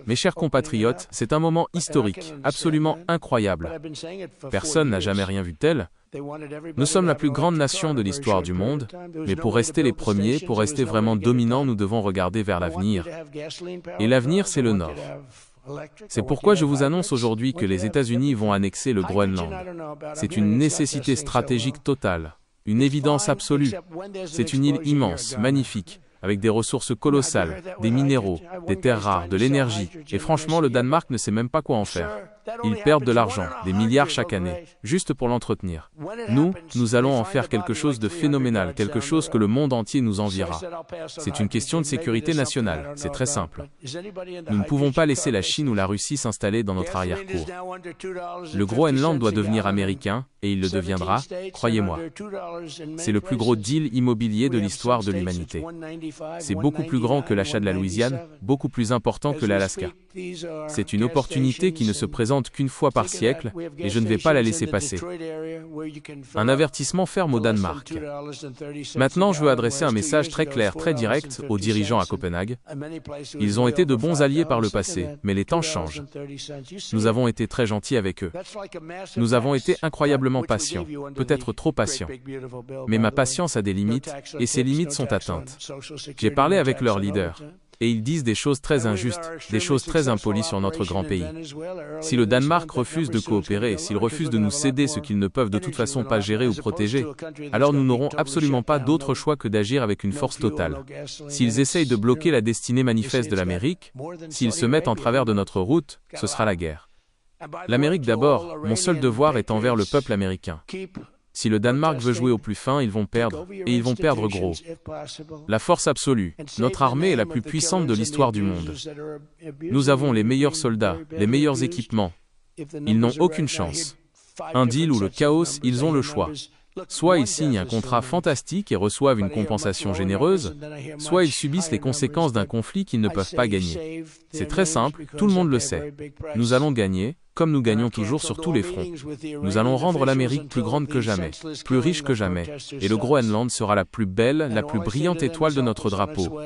Mes chers compatriotes, c'est un moment historique, absolument incroyable. Personne n'a jamais rien vu de tel. Nous sommes la plus grande nation de l'histoire du monde, mais pour rester les premiers, pour rester vraiment dominants, nous devons regarder vers l'avenir. Et l'avenir, c'est le Nord. C'est pourquoi je vous annonce aujourd'hui que les États-Unis vont annexer le Groenland. C'est une nécessité stratégique totale, une évidence absolue. C'est une île immense, magnifique, avec des ressources colossales, des minéraux, des terres rares, de l'énergie. Et franchement, le Danemark ne sait même pas quoi en faire. Ils perdent de l'argent, des milliards chaque année, juste pour l'entretenir. Nous allons en faire quelque chose de phénoménal, quelque chose que le monde entier nous enviera. C'est une question de sécurité nationale, c'est très simple. Nous ne pouvons pas laisser la Chine ou la Russie s'installer dans notre arrière-cour. Le Groenland doit devenir américain, et il le deviendra, croyez-moi. C'est le plus gros deal immobilier de l'histoire de l'humanité. C'est beaucoup plus grand que l'achat de la Louisiane, beaucoup plus important que l'Alaska. C'est une opportunité qui ne se présente qu'une fois par siècle, et je ne vais pas la laisser passer. Un avertissement ferme au Danemark. Maintenant, je veux adresser un message très clair, très direct aux dirigeants à Copenhague. Ils ont été de bons alliés par le passé, mais les temps changent. Nous avons été très gentils avec eux. Nous avons été incroyablement patients, peut-être trop patients. Mais ma patience a des limites, et ces limites sont atteintes. J'ai parlé avec leurs leaders. Et ils disent des choses très injustes, des choses très impolies sur notre grand pays. Si le Danemark refuse de coopérer, s'il refuse de nous céder ce qu'ils ne peuvent de toute façon pas gérer ou protéger, alors nous n'aurons absolument pas d'autre choix que d'agir avec une force totale. S'ils essayent de bloquer la destinée manifeste de l'Amérique, s'ils se mettent en travers de notre route, ce sera la guerre. L'Amérique d'abord, mon seul devoir est envers le peuple américain. Si le Danemark veut jouer au plus fin, ils vont perdre, et ils vont perdre gros. La force absolue, notre armée est la plus puissante de l'histoire du monde. Nous avons les meilleurs soldats, les meilleurs équipements. Ils n'ont aucune chance. Un deal ou le chaos, ils ont le choix. Soit ils signent un contrat fantastique et reçoivent une compensation généreuse, soit ils subissent les conséquences d'un conflit qu'ils ne peuvent pas gagner. C'est très simple, tout le monde le sait. Nous allons gagner, comme nous gagnons toujours sur tous les fronts. Nous allons rendre l'Amérique plus grande que jamais, plus riche que jamais, et le Groenland sera la plus belle, la plus brillante étoile de notre drapeau.